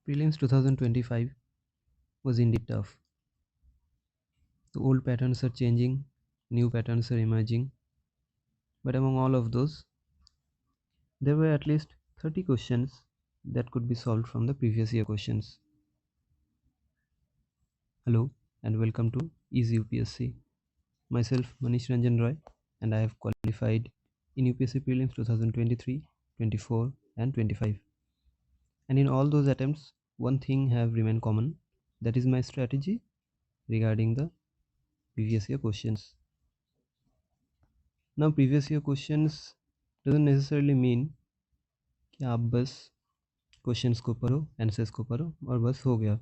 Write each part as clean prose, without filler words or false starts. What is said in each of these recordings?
Prelims 2025 was indeed tough. The old patterns are changing, new patterns are emerging, but among all of those, there were at least 30 questions that could be solved from the previous year questions. Hello and welcome to Easy UPSC. Myself Manish Ranjan Roy, and I have qualified in UPSC Prelims 2023, 24 and 25. And in all those attempts, one thing have remained common, that is my strategy regarding the previous year questions. Now previous year questions doesn't necessarily mean कि आप बस questions को पढ़ो, answers को पढ़ो और बस हो गया.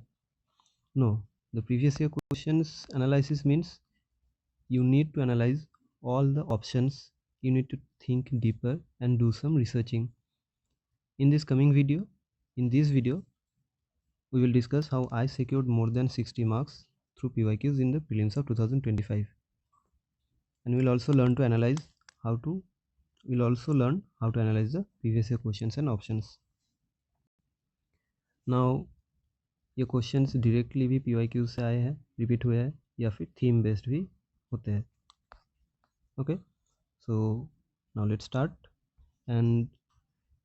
No, the previous year questions analysis means you need to analyze all the options, you need to think deeper and do some researching. In this video, we will discuss how I secured more than 60 marks through PYQs in the prelims of 2025. And we'll also learn to analyze how to analyze the previous year questions and options. Now ये questions directly भी PYQ से आए हैं, repeat हुए हैं, या फिर theme based भी होते हैं. Okay, so now let's start. And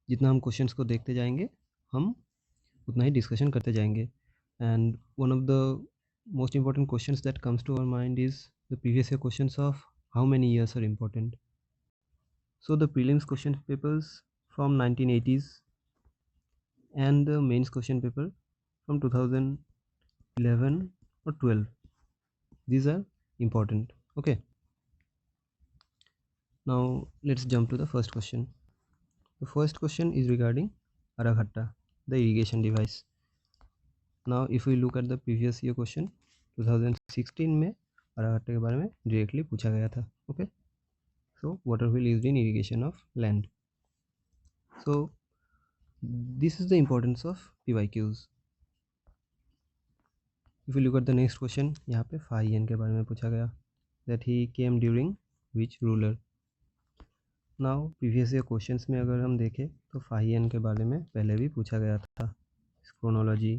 जितना हम क्वेश्चंस को देखते जाएंगे हम उतना ही डिस्कशन करते जाएंगे. And one of the most important questions that comes to our mind is the previous year questions of how many years are important. So the prelims question papers from 1980s and the mains question paper from 2011 or 12. These are important. Okay. Now let's jump to the first question. The first question is regarding Araghatta, the irrigation device. Now if we look at the previous year question 2016 में Araghatta के बारे में directly पूछा गया था. Okay. So water wheel used in irrigation of land. So this is the importance of PYQs. If you look at the next question, यहाँ पे Fa Hien के बारे में पूछा गया, that he came during which ruler. Now previous year questions में अगर हम देखें तो Fa Hien के बारे में पहले भी पूछा गया था, chronology.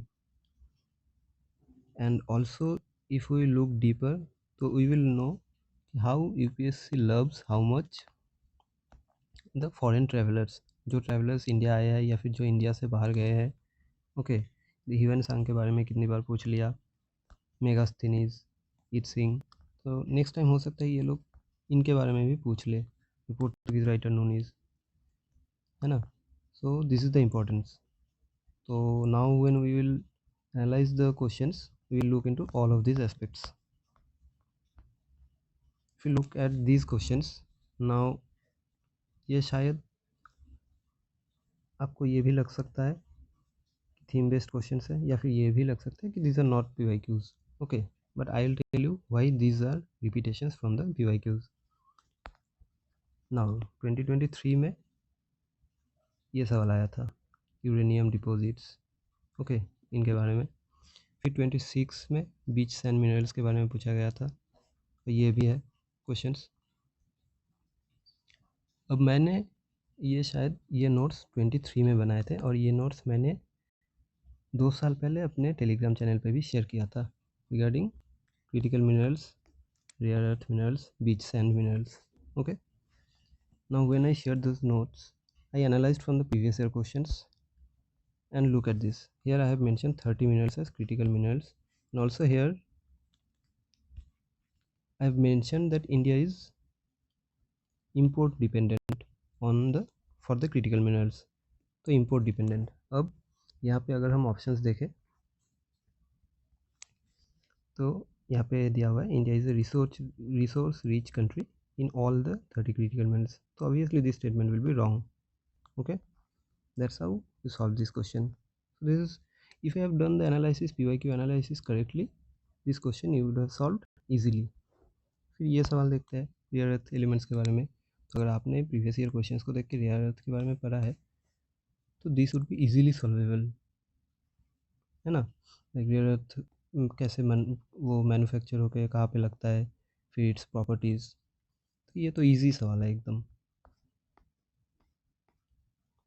And also if we look deeper, तो we will know how UPSC loves how much the foreign travelers, जो travelers इंडिया आए हैं या फिर जो इंडिया से बाहर गए हैं. ओके, ह्यूएन सांग के बारे में कितनी बार पूछ लिया, मेगास्थनीज, ईट सिंह. तो नेक्स्ट टाइम हो सकता है ये लोग इनके बारे में भी पूछ ले, पोर्टुगीज राइटर नूनीज, है ना. So this is the importance. तो now when we will analyse the questions we will look into all of this aspects. If you look at these questions now, ये शायद आपको ये भी लग सकता है थीम बेस्ड क्वेश्चन है, या फिर ये भी लग सकता है कि these are not PYQs. Okay, but I will tell you why these are repetitions from the PYQs. Now 2023 में ये सवाल आया था, यूरेनियम डिपॉजिट्स. ओके, इनके बारे में. फिर 26 में बीच सैंड मिनरल्स के बारे में पूछा गया था, तो ये भी है क्वेश्चंस. अब मैंने ये शायद ये नोट्स 23 में बनाए थे, और ये नोट्स मैंने 2 साल पहले अपने टेलीग्राम चैनल पे भी शेयर किया था regarding critical minerals, rare earth minerals, beach sand minerals. Okay, now when I share this notes I analyzed from the previous year questions, and look at this. Here I have mentioned 30 minerals as critical minerals, and also here I have mentioned that India is import dependent on the for the critical minerals. तो import dependent. अब यहाँ पे अगर हम options देखें तो यहाँ पे दिया हुआ है India is a resource rich country in all the 30 critical minerals. So obviously this statement will be wrong. Okay, that's how you solve this question. So this is, if you have done the analysis, PYQ analysis correctly, this question you would have solved easily. फिर ये सवाल देखते हैं rare earth elements के बारे में. तो अगर आपने प्रीवियस ईयर क्वेश्चंस को देख के रेयर अर्थ के बारे में पढ़ा है तो this would be easily solvable, है ना. लाइक रेयर अर्थ कैसे वो मैन्युफैक्चर होकर कहाँ पे लगता है, फिर इट्स प्रॉपर्टीज़. तो ये तो ईजी सवाल है एकदम.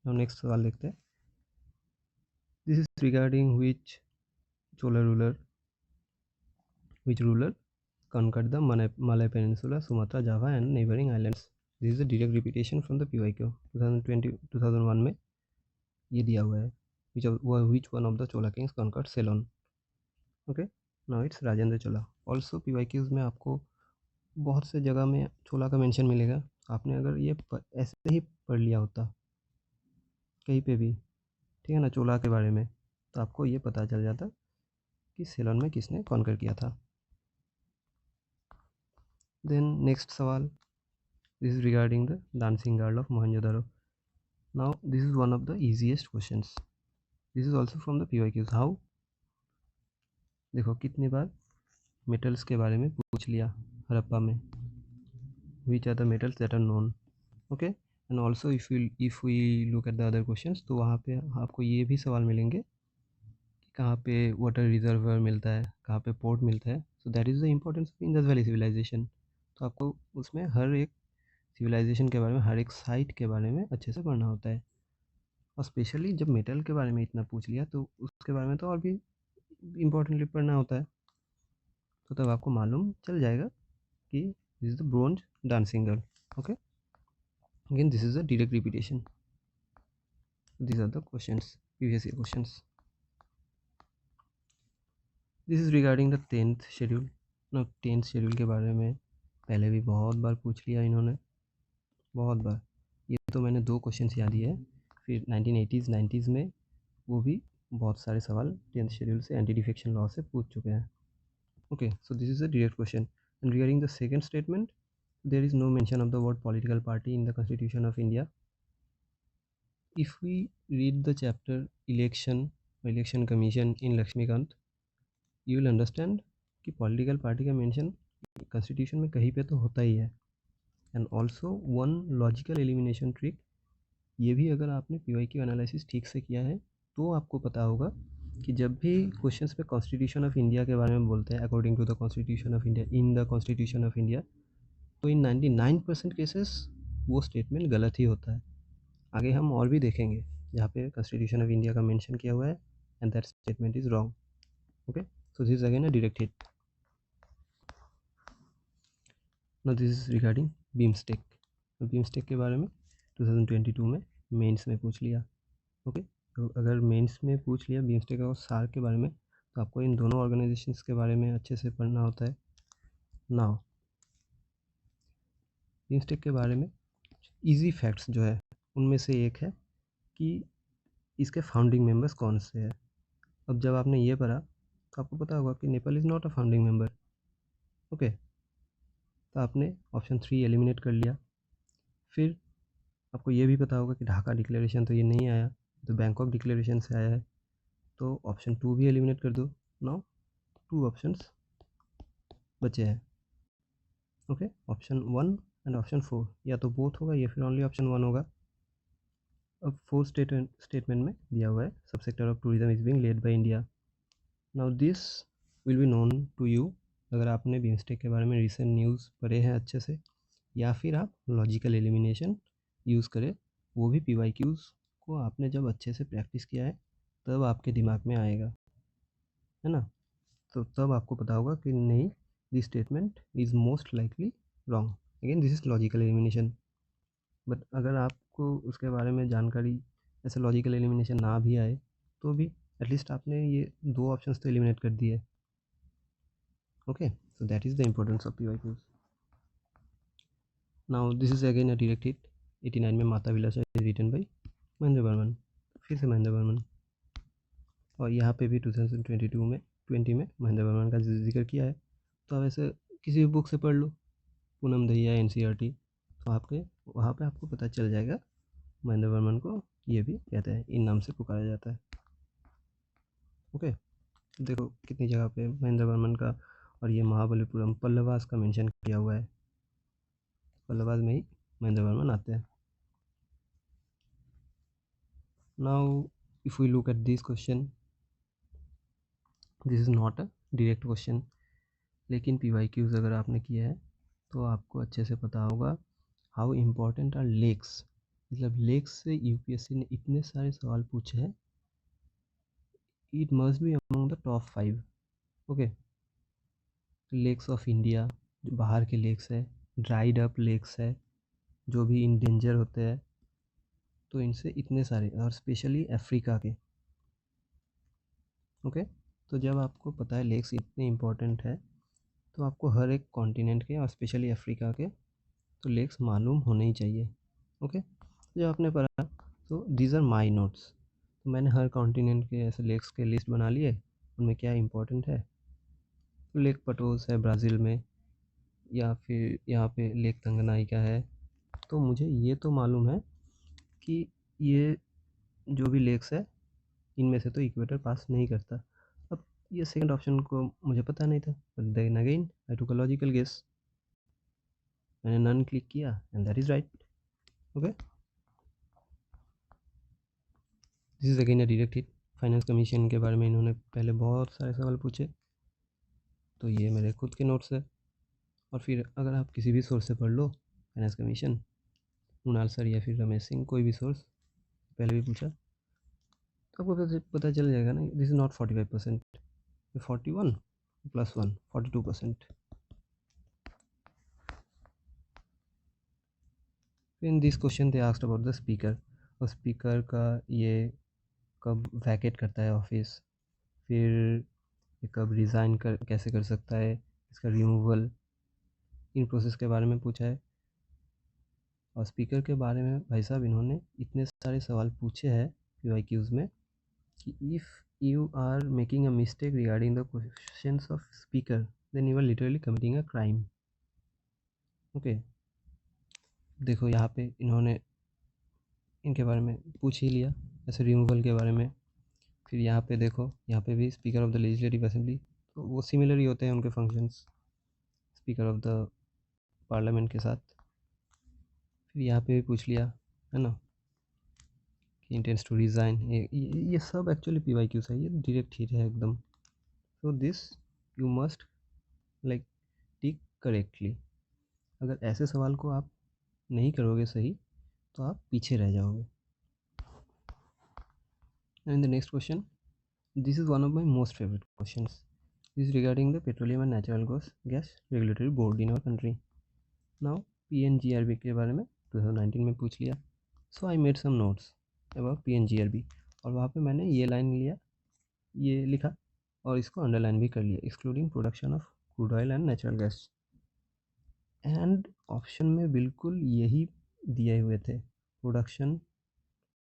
हम नेक्स्ट सवाल देखते हैं. This is regarding which ruler conquered the Malay Peninsula, Sumatra, Java and neighboring islands. This is a direct repetition from the PYQ 2001 में ये दिया हुआ है. Which one of the Chola kings conquered Ceylon? Okay, now it's Rajendra Chola. Also PYQs में आपको बहुत से जगह में चोला का मेंशन मिलेगा. आपने अगर ये ऐसे ही पढ़ लिया होता कहीं पे भी, ठीक है ना, चोला के बारे में, तो आपको ये पता चल जाता कि सेलोन में किसने कॉन्कर किया था. देन नेक्स्ट सवाल, this is regarding the dancing girl of Mohenjodaro. Now this is one of the easiest questions. This is also from the PYQs. How, देखो कितनी बार मेटल्स के बारे में पूछ लिया हड़प्पा में. Which are the metals that are known. Okay, and also if we look at the other questions, तो वहाँ पे आपको ये भी सवाल मिलेंगे कि कहाँ पे वाटर रिजर्वर मिलता है, कहाँ पे पोर्ट मिलता है. So that is the importance of Indus Valley civilization. तो आपको उसमें हर एक सिविलाइजेशन के बारे में, हर एक साइट के बारे में अच्छे से पढ़ना होता है. और स्पेशली जब मेटल के बारे में इतना पूछ लिया तो उसके बारे में तो और भी इम्पोर्टेंटली पढ़ना होता है. तो तब आपको मालूम चल जाएगा कि this is the bronze dancing girl. Okay, again this is a direct repetition. These are the questions, previous year questions. This is regarding the 10th schedule. Now 10th schedule के बारे में पहले भी बहुत बार पूछ लिया इन्होंने, बहुत बार. ये तो मैंने 2 क्वेश्चंस याद ही है. फिर 1980s 90s में वो भी बहुत सारे सवाल 10th शेड्यूल से एंटी डिफेक्शन लॉ से पूछ चुके हैं. Okay, so this is a direct question. And regarding the second statement, there is no mention of the word political party in the Constitution of India. If we read the chapter election commission in Lakshmikant, you will understand कि political party का mention constitution में कहीं पे तो होता ही है. And also one logical elimination trick, ये भी अगर आपने PYQ एनालिसिस ठीक से किया है तो आपको पता होगा कि जब भी क्वेश्चंस पे कॉन्स्टिट्यूशन ऑफ इंडिया के बारे में बोलते हैं, according to the constitution of India, in the constitution of India, तो इन 99% केसेस वो स्टेटमेंट गलत ही होता है. आगे हम और भी देखेंगे जहाँ पे कॉन्स्टिट्यूशन ऑफ इंडिया का मेंशन किया हुआ है and that statement is wrong. Okay, so this is again a direct hit. Now this is regarding BIMSTEC. BIMSTEC के बारे में 2022 में मेंस में पूछ लिया. ओके, तो अगर मेंस में पूछ लिया बीमस्टेक और सार्क के बारे में, तो आपको इन दोनों ऑर्गेनाइजेशंस के बारे में अच्छे से पढ़ना होता है. नाउ बीमस्टेक के बारे में इजी फैक्ट्स जो है उनमें से एक है कि इसके फाउंडिंग मेंबर्स कौन से हैं. अब जब आपने ये पढ़ा तो आपको पता होगा कि Nepal is not a founding member. Okay, तो आपने ऑप्शन 3 एलिमिनेट कर लिया. फिर आपको ये भी पता होगा कि ढाका डिक्लेरेशन तो ये नहीं आया, तो बैंकॉक डिक्लेरेशन से आया है, तो ऑप्शन 2 भी एलिमिनेट कर दो. नाउ 2 ऑप्शंस बचे हैं. ओके, ऑप्शन 1 एंड ऑप्शन 4, या तो बोथ होगा या फिर ओनली ऑप्शन 1 होगा. अब 4 स्टेटमेंट में दिया हुआ है, sub sector of tourism is being led by India. Now this will be known to you अगर आपने बीमस्टेक के बारे में रिसेंट न्यूज़ पढ़े हैं अच्छे से, या फिर आप लॉजिकल एलिमिनेशन यूज़ करें. वो भी PYQs को आपने जब अच्छे से प्रैक्टिस किया है तब आपके दिमाग में आएगा, है ना. तो तब आपको पता होगा कि नहीं, this statement is most likely wrong. Again this is logical elimination. But अगर आपको उसके बारे में जानकारी, ऐसे लॉजिकल एलिमिनेशन ना भी आए तो भी एटलीस्ट आपने ये 2 ऑप्शंस तो एलिमिनेट कर दिए. Okay, so that is the importance of PYQs. Now this is again a direct hit. 89 में माता विलासा is written by Mahendra Burman. फिर से महेंद्र बर्मन. और यहाँ पे भी 2022 में 20 में महेंद्र बर्मन का जिक्र किया है. तो आप ऐसे किसी भी बुक से पढ़ लो, पूनम दहिया NCERT, तो आपके वहाँ पे आपको पता चल जाएगा महेंद्र बर्मन को ये भी कहते हैं, इन नाम से पुकारा जाता है. ओके, देखो कितनी जगह पे महेंद्र बर्मन का और ये महाबलीपुरम पल्लवास का मेंशन किया हुआ है. पल्लवास में ही महेंद्र बर्मन आते हैं. Now if we look at this question, this is not a direct question, लेकिन PYQs अगर आपने किया है तो आपको अच्छे से पता होगा हाउ इम्पोर्टेंट आर लेक्स. मतलब लेक्स से UPSC ने इतने सारे सवाल पूछे हैं it must be among the top 5. Okay, lakes of India, जो बाहर के लेक्स है, ड्राइड अप लेक्स है, जो भी इन डेंजर होते हैं, तो इनसे इतने सारे, और स्पेशली अफ्रीका के। ओके, तो जब आपको पता है लेक्स इतने इम्पोर्टेंट है, तो आपको हर एक कॉन्टिनेंट के और स्पेशली अफ्रीका के तो लेक्स मालूम होने ही चाहिए। ओके, जब आपने पढ़ा, तो दीज आर माई नोट्स, तो मैंने हर कॉन्टिनेंट के ऐसे लेक्स के लिस्ट बना लिए, उनमें क्या इंपॉर्टेंट है। तो लेक पटोस है ब्राज़ील में, या फिर यहाँ पे लेक तंगनाइका है। तो मुझे ये तो मालूम है कि ये जो भी लेक्स है, इनमें से तो इक्वेटर पास नहीं करता। अब ये सेकंड ऑप्शन को मुझे पता नहीं था, but then again I took a logical guess, मैंने नन क्लिक किया and that is right. Okay, this is again a direct hit. Finance commission के बारे में इन्होंने पहले बहुत सारे सवाल पूछे, तो ये मेरे खुद के नोट्स है। और फिर अगर आप किसी भी सोर्स से पढ़ लो, फाइनेंस कमीशन, मृणाल सर या फिर रमेश सिंह, कोई भी सोर्स पहले भी पूछा, तो आपको पता चल जाएगा ना, this is not 45%, 41 + 1 42%। In this question they asked about the speaker, और स्पीकर का ये कब वैकेट करता है ऑफिस, फिर ये कब रिज़ाइन कैसे कर सकता है, इसका रिमूवल, इन प्रोसेस के बारे में पूछा है। और स्पीकर के बारे में भाई साहब इन्होंने इतने सारे सवाल पूछे हैं PYQs में कि if you are making a mistake regarding the questions of speaker, then you are literally committing a crime. Okay, देखो यहाँ पे इन्होंने इनके बारे में पूछ ही लिया, जैसे रिमूवल के बारे में। फिर यहाँ पे देखो, यहाँ पे भी speaker of the legislative assembly, तो वो सिमिलर ही होते हैं उनके functions speaker of the parliament के साथ। फिर यहाँ पे भी पूछ लिया, है ना, कि इंटेंस टू रिज़ाइन, ये सब एक्चुअली PYQ है, ये डायरेक्ट हिट है एकदम। So this you must like tick correctly. अगर ऐसे सवाल को आप नहीं करोगे सही, तो आप पीछे रह जाओगे। And the next question, this is one of my most favourite questions, this is regarding the petroleum and natural gas regulatory board in our country. Now PNGRB के बारे में 2019 में पूछ लिया, so I made some notes about PNGRB, और वहाँ पे मैंने ये लाइन लिया, ये लिखा, और इसको अंडरलाइन भी कर लिया, excluding production of crude oil and natural gas. And option में बिल्कुल यही दिए हुए थे, production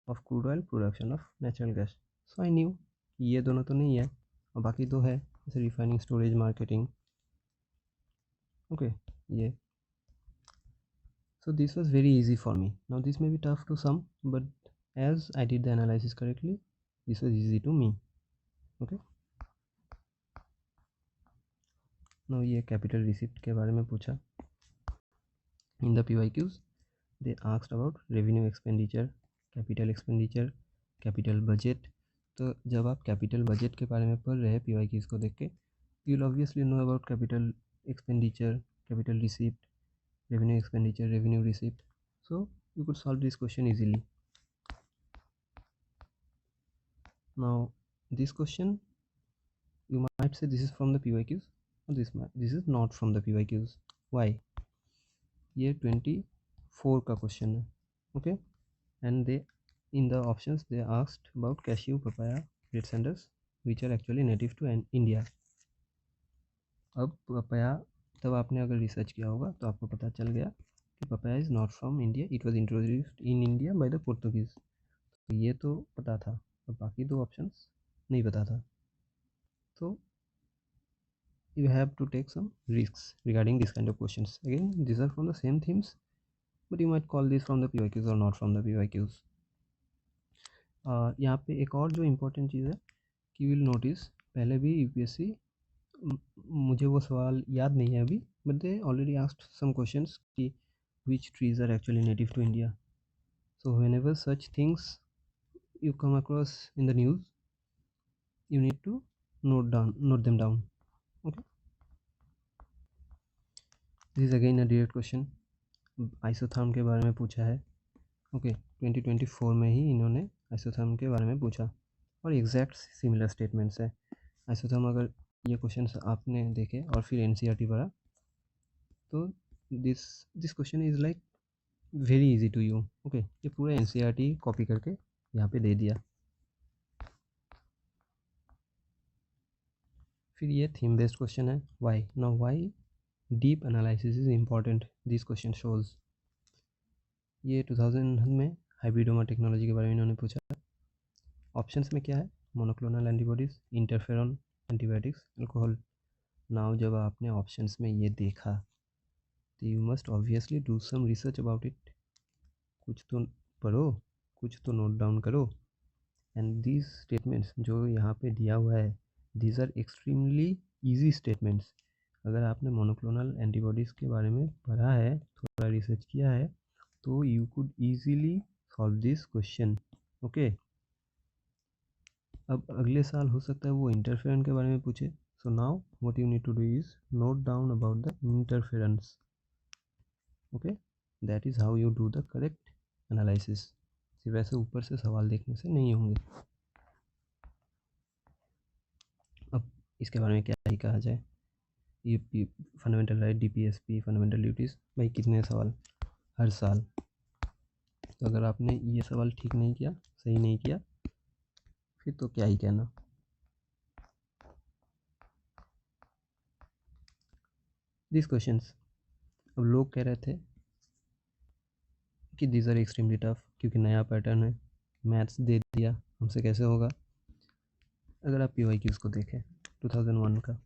of crude oil, production of natural gas. So I knew ये दोनों तो नहीं है, और बाकी दो है, जैसे रिफाइनिंग, स्टोरेज, मार्केटिंग। ओके, ये, so this was very easy for me. Now this may be tough to some, but as I did the analysis correctly, this was easy to me. Okay, now ये capital receipt के बारे में पूछा। In the PYQs they asked about revenue expenditure, capital expenditure, capital budget। तो जब आप capital budget के बारे में पढ़ रहे हैं PYQs को देख के, you'll obviously know about capital expenditure, capital receipt, revenue expenditure, revenue receipt, so you could solve this question easily. Now this question, you might say this is from the PYQs, or this is not from the PYQs. Why? ये 24 का question है। Okay, and they in the options they asked about cashew, papaya, red sandals, which are actually native to India. अब papaya, तब आपने अगर research किया होगा तो आपको पता चल गया कि papaya is not from India, it was introduced in India by the Portuguese. तो ये तो पता था, और बाकी दो ऑप्शंस नहीं पता था। तो you have to take some risks regarding this kind of questions. Again, these are from the same themes, but you might call these from the PYQs or not from the PYQs. यहाँ पे एक और जो important चीज़ है कि will notice, पहले भी UPSC, मुझे वो सवाल याद नहीं है अभी, but they already asked some questions कि which trees are actually native to India. So whenever such things you come across in the news, you need to note them down. Okay, this is again a direct question, isotherm के बारे में पूछा है। Okay, 2024 में ही इन्होंने isotherm के बारे में पूछा। और एग्जैक्ट सिमिलर स्टेटमेंट्स है। ऐसे तो हम अगर ये क्वेश्चन आपने देखे और फिर एनसीईआरटी पढ़ा तो this question is like very easy to you. Okay, ये पूरा एनसीईआरटी कॉपी करके यहाँ पे दे दिया। फिर ये थीम बेस्ड क्वेश्चन है, why. Now why deep analysis is important, this question shows. ये 2000 में हाइब्रिडोमा टेक्नोलॉजी के बारे में इन्होंने पूछा। ऑप्शंस में क्या है, monoclonal antibodies, interferon, antibiotics, alcohol. Now जब आपने ऑप्शंस में ये देखा तो you must obviously do some research about it. कुछ तो पढ़ो, कुछ तो नोट डाउन करो। एंड दीज स्टेटमेंट्स जो यहाँ पे दिया हुआ है, these are extremely easy statements. अगर आपने मोनोक्लोनल एंटीबॉडीज़ के बारे में पढ़ा है, थोड़ा रिसर्च किया है, तो you could easily solve this question. Okay, अब अगले साल हो सकता है वो इंटरफेरेंस के बारे में पूछे। So now what you need to do is note down about the interference. Okay, that is how you do the correct analysis. सिर्फ ऐसे ऊपर से सवाल देखने से नहीं होंगे। अब इसके बारे में क्या ही कहा जाए, ये fundamental right, DPSP, fundamental duties, भाई कितने सवाल हर साल। तो अगर आपने ये सवाल ठीक नहीं किया, सही नहीं किया, फिर तो क्या ही कहना। दिस क्वेश्चंस, अब लोग कह रहे थे कि दिस आर एक्सट्रीमली टफ क्योंकि नया पैटर्न है, मैथ्स दे दिया, हमसे कैसे होगा। अगर आप पीवाईक्यूज़ को देखें 2001 का,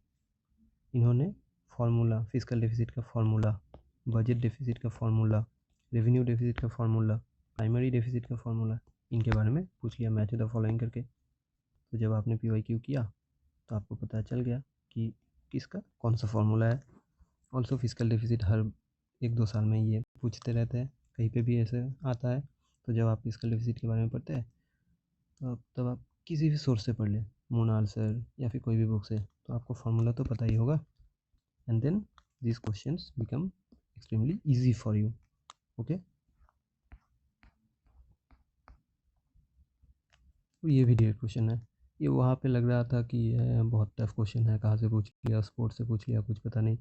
इन्होंने फार्मूला, फिस्कल डेफिसिट का फार्मूला, बजट डेफिसिट का फार्मूला, रेवेन्यू डेफिसिट का फार्मूला, प्राइमरी डेफिसिट का फार्मूला, इनके बारे में पूछ लिया मैच द फॉलोइंग करके। तो जब आपने पीवाईक्यू किया तो आपको पता चल गया कि किसका कौन सा फार्मूला है। ऑल्सो फिस्कल डेफिसिट हर 1-2 साल में ये पूछते रहते हैं, कहीं पे भी ऐसे आता है। तो जब आप फिस्कल डेफिसिट के बारे में पढ़ते हैं तो तब आप किसी भी सोर्स से पढ़ लें, मोनाल सर या फिर कोई भी बुक से, तो आपको फार्मूला तो पता ही होगा। And then these questions become extremely easy for you. Okay, तो ये भी डेट क्वेश्चन है। ये वहाँ पे लग रहा था कि ये बहुत टफ क्वेश्चन है, कहाँ से पूछ लिया, स्पोर्ट्स से पूछ लिया, कुछ पता नहीं।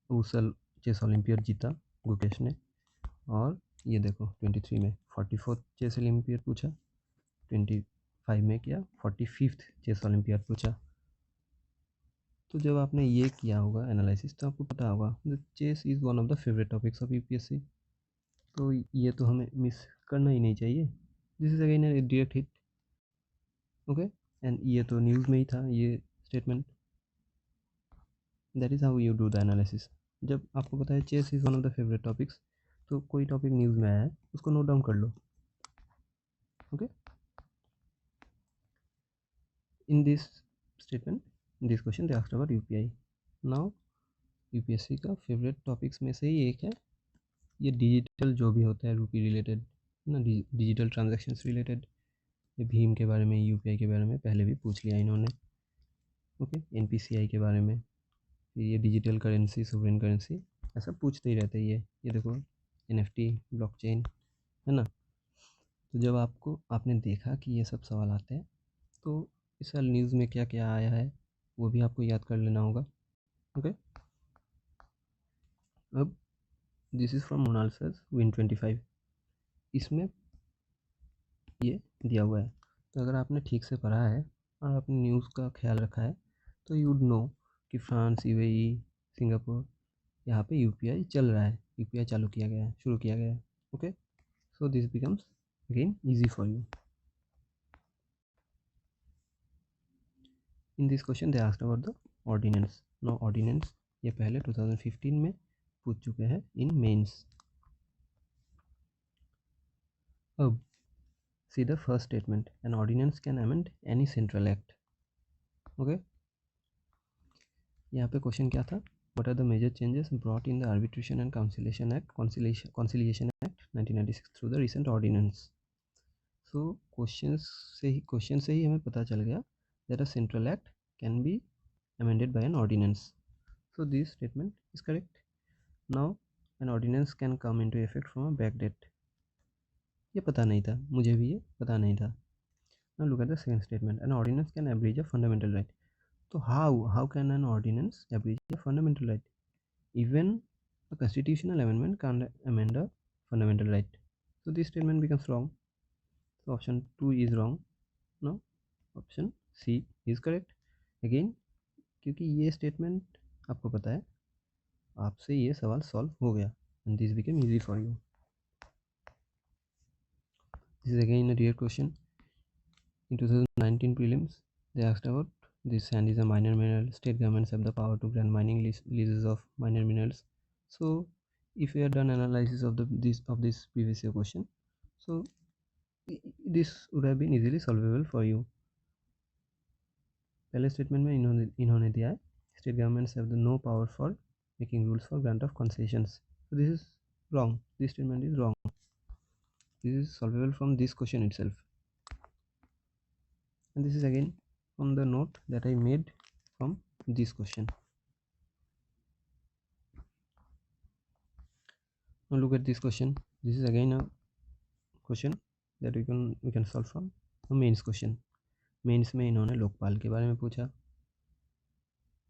उस साल चेस ओलंपियड जीता गुकेश ने, और ये देखो 23 में 44th चेस ओलंपियड पूछा, 25 में किया 45th चेस ओलंपियड पूछा। तो जब आपने ये किया होगा एनालिसिस तो आपको पता होगा the chess is one of the favourite topics of UPSC. तो ये तो हमें मिस करना ही नहीं चाहिए। This is again a direct hit. Okay, and ये तो न्यूज़ में ही था ये statement. That is how you do the analysis. जब आपको पता है chess is one of the favourite topics, तो कोई टॉपिक न्यूज़ में आया है उसको नोट डाउन कर लो। Okay, in this statement, this question they asked about UPI. Now UPSC का फेवरेट टॉपिक्स में से ही एक है ये डिजिटल जो भी होता है रूपी रिलेटेड ना, डिजिटल ट्रांजेक्शन्स रिलेटेड। ये भीम के बारे में, यूपीआई के बारे में पहले भी पूछ लिया इन्होंने। ओके, एनपीसीआई के बारे में, फिर ये डिजिटल करेंसी, सोवरेन करेंसी, ऐसा पूछते ही रहते हैं। ये देखो एनएफटी, ब्लॉकचेन, है ना। तो जब आपने देखा कि ये सब सवाल आते हैं तो इस साल न्यूज़ में क्या क्या आया है वो भी आपको याद कर लेना होगा। ओके, अब this is from Monal sir's win 25। इसमें ये दिया हुआ है, तो अगर आपने ठीक से पढ़ा है और आपने न्यूज़ का ख्याल रखा है तो यू वुड नो कि फ्रांस, यूएई, सिंगापुर, यहाँ पे यूपीआई चल रहा है, यूपीआई चालू किया गया है, शुरू किया गया है। Okay, so this becomes again easy for you. In this question they asked about the ordinance. No ordinance ये पहले 2015 में पूछ चुके हैं इन मेंस। अब see the first statement, an ordinance can amend any central act. Okay, यहाँ पे क्वेश्चन क्या था, what are the major changes brought in the arbitration and conciliation act, conciliation act 1996 through the recent ordinance. So question से ही हमें पता चल गया that a central act can be amended by an ordinance. So this statement is correct. Now an ordinance can come into effect from a back date. ये पता नहीं था मुझे भी, ये पता नहीं था। Now look at the second statement. An ordinance can abridge a fundamental right. So how can an ordinance abridge a fundamental right? Even a constitutional amendment can't amend a fundamental right. So this statement becomes wrong. So option 2 is wrong. No, option C is correct. Again, क्योंकि ये statement आपको पता है, आपसे ये सवाल solve हो गया, and this became easy for you. This is again a real question. In 2019 prelims, they asked about this sand is a minor mineral. State governments have the power to grant mining leases of minor minerals. So, if you have done analysis of this previous year question, so this would have been easily solvable for you. पहले statement में इन्होंने दिया है state governments have the no power for making rules for grant of concessions. So this is wrong. This statement is wrong. This is solvable from this question itself. And this is again from the note that I made from this question. Now look at this question. This is again a question that we can solve from a mains question. Mains में इन्होंने लोकपाल के बारे में पूछा.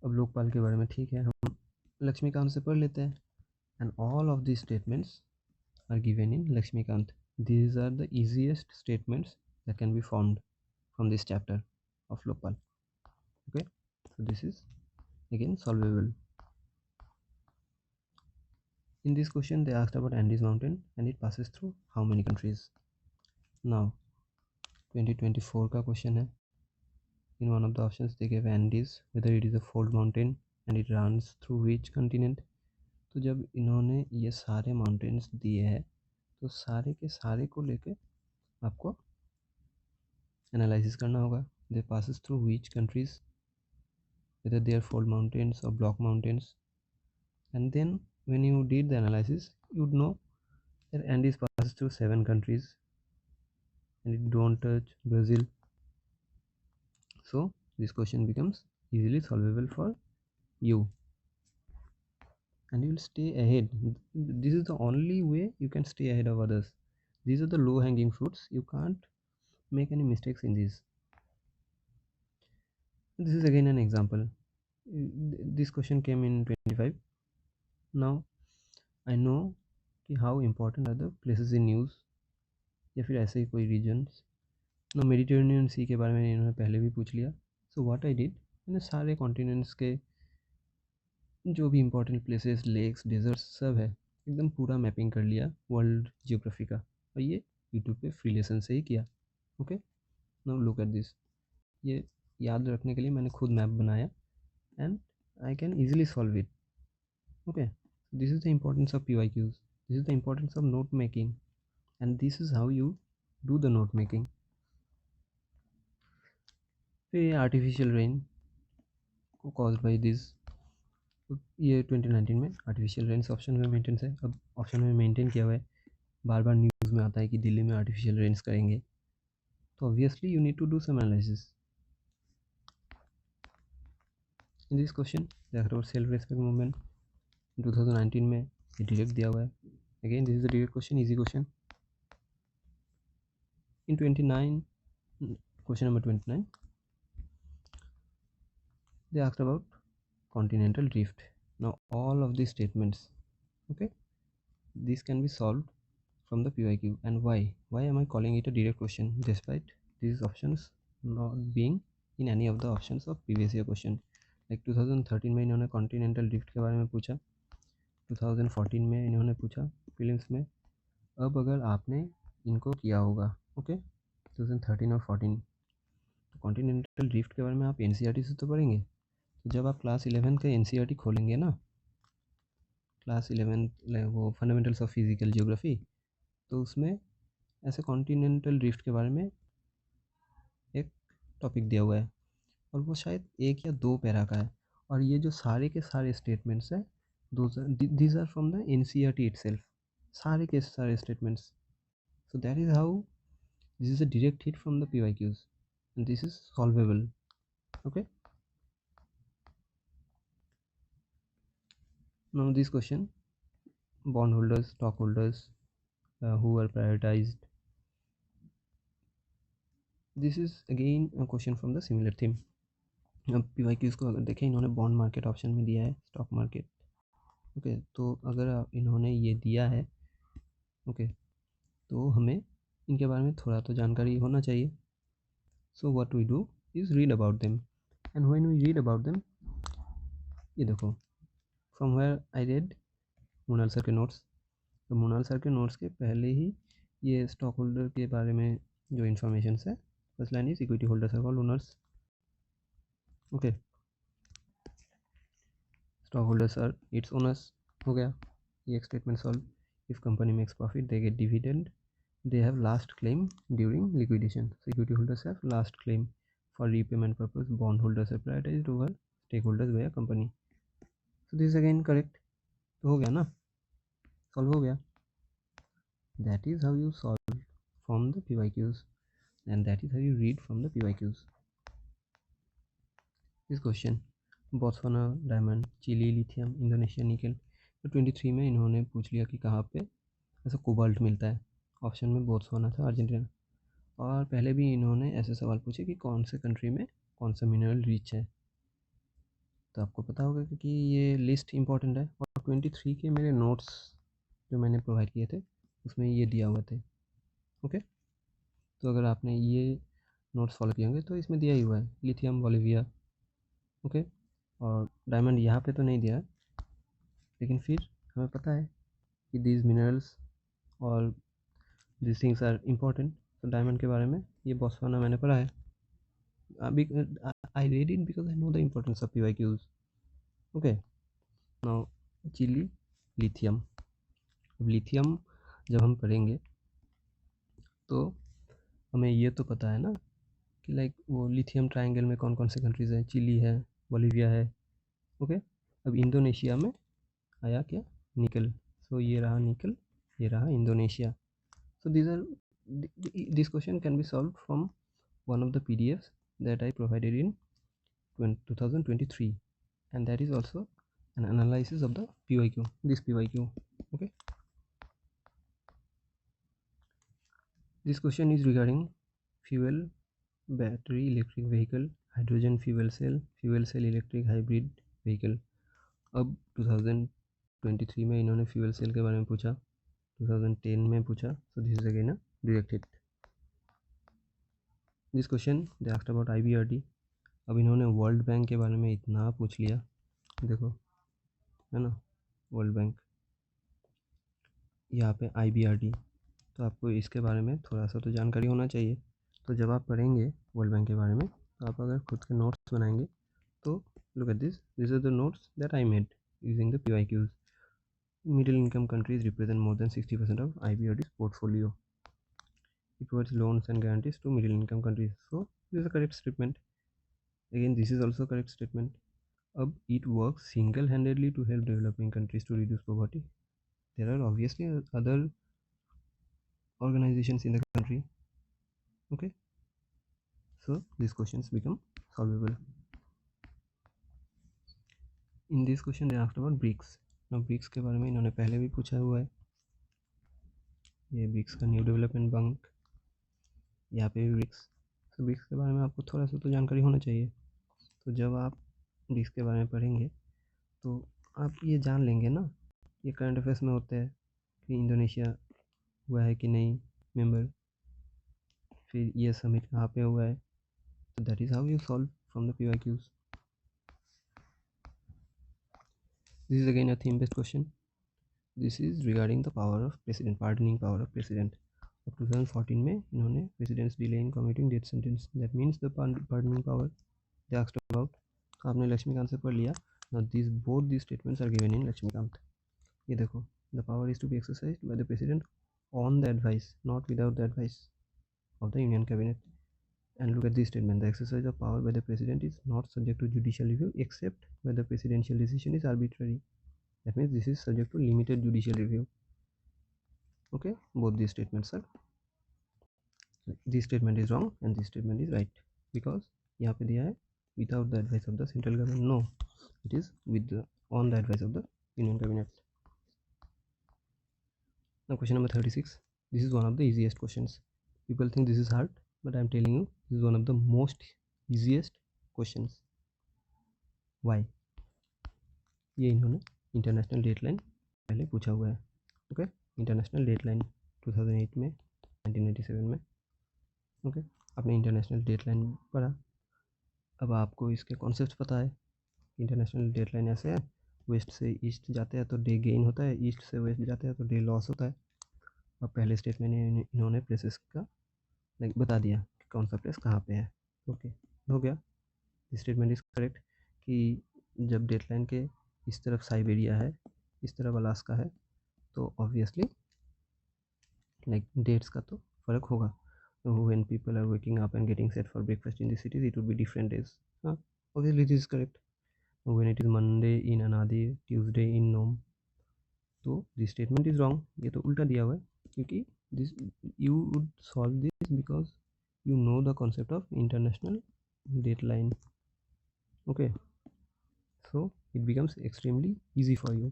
अब लोकपाल के बारे में ठीक है, हम लक्ष्मीकांत से पढ़ लेते हैं. And all of these statements are given in Lakshmikant. These are the easiest statements that can be formed from this chapter of Lokpal. Okay, so this is again solvable. In this question they asked about Andes mountain and it passes through how many countries. Now 2024 का question है. In one of the options they gave Andes, whether it is a fold mountain and it runs through which continent. तो जब इन्होंने ये सारे mountains दिए हैं तो सारे के सारे को लेके आपको एनालिसिस करना होगा. They passes through which countries, whether they are fold mountains or block mountains, and then when you did the analysis you would know that Andes passes through 7 countries and it don't touch Brazil. So this question becomes easily solvable for you and you will stay ahead. This is the only way you can stay ahead of others. These are the low hanging fruits. You can't make any mistakes in these. This is again an example. This question came in 25. Now I know कि how important are the places in news या फिर ऐसे ही कोई regions. ना Mediterranean सी के बारे में इन्होंने पहले भी पूछ लिया. सो व्हाट आई डिड, मैंने सारे कॉन्टिनेंट्स के जो भी इंपॉर्टेंट प्लेसेस, लेक्स, डेजर्ट्स सब है एकदम पूरा मैपिंग कर लिया वर्ल्ड जियोग्राफी का, और ये यूट्यूब पे फ्री लेसन से ही किया. Okay, now look at this. ये याद रखने के लिए मैंने खुद मैप बनाया and I can easily solve it. Okay, this is the importance of PYQs. This is the importance of note making and this is how you do the note making. फिर artificial rain को cause by this. ये 2019 में artificial rains option में maintain है. अब option में maintain किया हुआ है, बार बार न्यूज़ में आता है कि दिल्ली में आर्टिफिशियल रेन्स करेंगे, तो obviously you need to do some analysis. In this question self respect movement 2019 में ये डायरेक्ट दिया हुआ है. Again this is the direct question, easy question. In 29, question number 29, they asked about continental drift. Now all of these statements, okay, this can be solved from the PYQ. And why am I calling it a direct question despite these options not being in any of the options of previous year question. Like 2013 में इन्होंने continental drift के बारे में पूछा, 2014 में इन्होंने पूछा prelims में. अब अगर आपने इनको किया होगा, ओके, 2013 और 14, तो कॉन्टिनेंटल ड्रिफ्ट के बारे में आप NCERT से तो पढ़ेंगे. तो जब आप क्लास 11 का NCERT खोलेंगे ना, क्लास 11 वो फंडामेंटल्स ऑफ फिजिकल जियोग्राफी, तो उसमें ऐसे कॉन्टिनेंटल ड्रिफ्ट के बारे में एक टॉपिक दिया हुआ है और वो शायद 1 या 2 पैरा का है. और ये जो सारे के सारे स्टेटमेंट्स हैं, these are from the NCERT itself, सारे के सारे statements. So that is how this is a direct hit from the PYQs and this is solvable. Okay, now this question, bondholders, stockholders who are prioritized this is again a question from the similar theme. अब PYQs को अगर देखें, इन्होंने bond market option में दिया है, stock market. Okay, तो अगर इन्होंने ये दिया है, ओके, तो हमें इनके बारे में थोड़ा तो जानकारी होना चाहिए। So what we do is read about them, and when we read about them, ये देखो, from where I read Monal sir के नोट्स। तो मोनाल सर के नोट्स के पहले ही ये स्टॉक होल्डर के बारे में जो इन्फॉर्मेशन है, first line is equity holders are called owners. Okay, stock holders are its owners, हो गया ये एक statement solve. If company makes profit they get dividend, they have last claim during liquidation. So equity holders have last claim. For repayment purpose, bond holders are prioritized over stakeholders by a company. So this is again correct. तो हो गया ना, solve हो गया। That is how you solve from the PYQs, and that is how you read from the PYQs. This question, Botswana diamond, Chile lithium, Indonesia nickel. तो 23 में इन्होंने पूछ लिया कि कहाँ पे ऐसा कोबाल्ट मिलता है। ऑप्शन में बोत्सवाना था, अर्जेंटीना। और पहले भी इन्होंने ऐसे सवाल पूछे कि कौन से कंट्री में कौन सा मिनरल रिच है। तो आपको पता होगा कि ये लिस्ट इंपॉर्टेंट है। और 23 के मेरे नोट्स जो मैंने प्रोवाइड किए थे उसमें ये दिया हुआ थे। ओके, तो अगर आपने ये नोट्स फॉलो किए होंगे तो इसमें दिया ही हुआ है, लिथियम, बोलिविया। ओके, और डायमंड यहाँ पे तो नहीं दिया है, लेकिन फिर हमें पता है कि दीज मिनरल्स और दिस थिंग्स आर इम्पॉर्टेंट। तो डायमंड के बारे में ये बोत्सवाना मैंने पढ़ा है। I read it because I know the importance of PYQs. Okay, now Chile, lithium. अब लिथियम जब हम पढ़ेंगे तो हमें ये तो पता है ना कि लाइक वो लिथियम ट्रायंगल में कौन कौन से कंट्रीज़ हैं, चिली है, बोलिविया है। ओके, अब इंडोनेशिया में आया क्या, निकल। सो ये रहा निकल, ये रहा Indonesia. So this question can be solve from one of the PDFs that I provided in 2023, and that is also an analysis of the PYQ, this PYQ. Okay, this question is regarding fuel, battery electric vehicle, hydrogen fuel cell electric hybrid vehicle. अब 2023 में इन्होंने fuel cell के बारे में पूछा, 2010 में पूछा। सो this is again a direct hit. This question they asked about IBRD। अब इन्होंने वर्ल्ड बैंक के बारे में इतना पूछ लिया, देखो है ना, वर्ल्ड बैंक, यहाँ पे IBRD। तो आपको इसके बारे में थोड़ा सा तो जानकारी होना चाहिए। तो जब आप पढ़ेंगे वर्ल्ड बैंक के बारे में, तो आप अगर खुद के नोट्स बनाएंगे तो look at this are the notes that I made using the PYQs. Middle income countries represent more than 60% of IBRD's portfolio. It provides loans and guarantees to middle income countries. So this is a correct statement. Again, this is also a correct statement. It works single-handedly to help developing countries to reduce poverty. There are obviously other organizations in the country. Okay, so these questions become solvable. In this question they asked about BRICS. Now BRICS के बारे में इन्होंने पहले भी पूछा हुआ है। ये BRICS का न्यू डेवलपमेंट बैंक, यहाँ पे भी BRICS। तो BRICS के बारे में आपको थोड़ा सा तो जानकारी होना चाहिए। तो जब आप BRICS के बारे में पढ़ेंगे तो आप ये जान लेंगे ना, ये करंट अफेयर्स में होता है कि इंडोनेशिया हुआ है कि नहीं मेंबर, फिर ये समिट कहाँ पे हुआ है। तो that is how you solve from the PYQs. This is again a theme based question. This is regarding the power of president, pardoning power of president. अब 2014 में इन्होंने president's delay in commuting death sentence, that means the pardoning power they asked about. तो आपने लक्ष्मीकांत से पढ़ लिया। Now both these statements are given in Laxmikant. ये देखो, the power is to be exercised by the president on the advice, not without the advice of the union cabinet. And look at this statement, the exercise of power by the president is not subject to judicial review except when the presidential decision is arbitrary. That means this is subject to limited judicial review. Okay, both these statements are, this statement is wrong and this statement is right, because यहाँ पे दिया है without the advice of the central government. No, it is with the on the advice of the union cabinet. Now question number 36. This is one of the easiest questions. People think this is hard. but I am telling you this is one of the most easiest questions. Why? ये इन्होंने international dateline पहले पूछा हुआ है. Okay, international dateline 2008 में, 1987 में. Okay, आपने international dateline पढ़ा. अब आपको इसके कॉन्सेप्ट पता है. इंटरनेशनल डेटलाइन ऐसे है, वेस्ट से ईस्ट जाते हैं तो डे गेन होता है, ईस्ट से वेस्ट जाते हैं तो डे लॉस होता है. अब पहले स्टेटमेंट में इन्होंने प्लेसेस का लाइक बता दिया कि कौन सा प्लेस कहाँ पे है. ओके, हो गया. स्टेटमेंट इज करेक्ट कि जब डेटलाइन के इस तरफ साइबेरिया है, इस तरफ अलास्का है, तो ऑब्वियसली लाइक डेट्स का तो फ़र्क होगा. When people are waking up and getting set for breakfast in the cities it would be different days. हाँ, obviously this is correct. When it is Monday in Anadyr, Tuesday इन नोम, तो this statement is wrong. ये तो उल्टा दिया हुआ है, क्योंकि this you would solve this because you know the concept of international deadline. Okay, so it becomes extremely easy for you.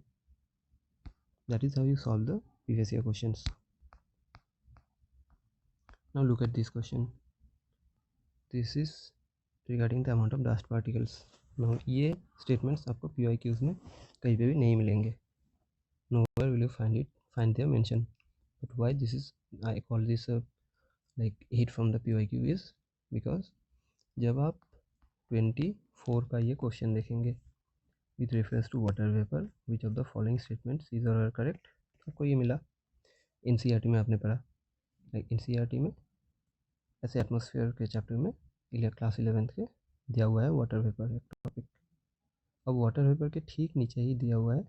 That is how you solve the previous year questions. Now look at this question. This is regarding the amount of dust particles. Now ये statements आपको PYQs में कहीं पे भी नहीं मिलेंगे. Nowhere will you find their mention. But why this is, I call this a like hit from the PYQ is because जब आप 24 का ये क्वेश्चन देखेंगे with reference to water vapor which of the following statements is or are correct, आपको ये मिला. NCERT में आपने पढ़ा, लाइक NCERT में ऐसे एटमॉस्फेयर के चैप्टर में क्लास 11th के दिया हुआ है वाटर वेपर एक टॉपिक. अब वाटर वेपर के ठीक नीचे ही दिया हुआ है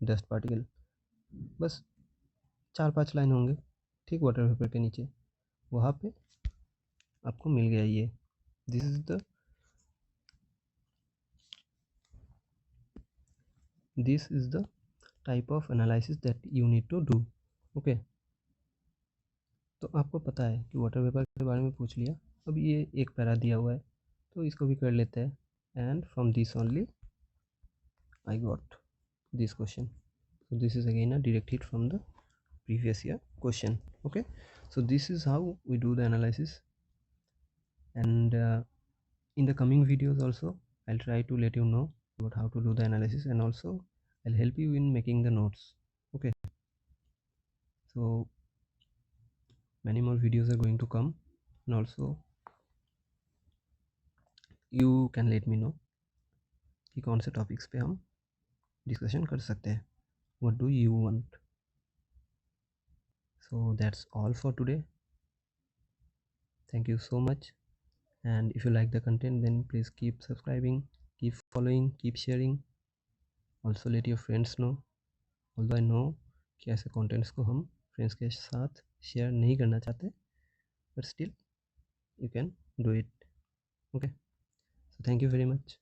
डस्ट पार्टिकल. बस 4-5 लाइन होंगे ठीक वाटर वेपर के नीचे, वहाँ पे आपको मिल गया ये. This is the type of analysis that you need to do. Okay, तो आपको पता है कि वाटर वेपर के बारे में पूछ लिया. अब ये एक पैरा दिया हुआ है तो इसको भी कर लेते हैं. And from this only I got this question. So this is again a direct hit from the previous year question. Okay, so this is how we do the analysis, and in the coming videos also I'll try to let you know about how to do the analysis, and also I'll help you in making the notes. Okay, so many more videos are going to come, and also you can let me know कि कौन से topics पे हम discussion कर सकते हैं. What do you want? So that's all for today. Thank you so much, and if you like the content then please keep subscribing, keep following, keep sharing. Also let your friends know, although I know कि ऐसे contents को हम friends के साथ share नहीं करना चाहते, but still you can do it. Okay, so thank you very much.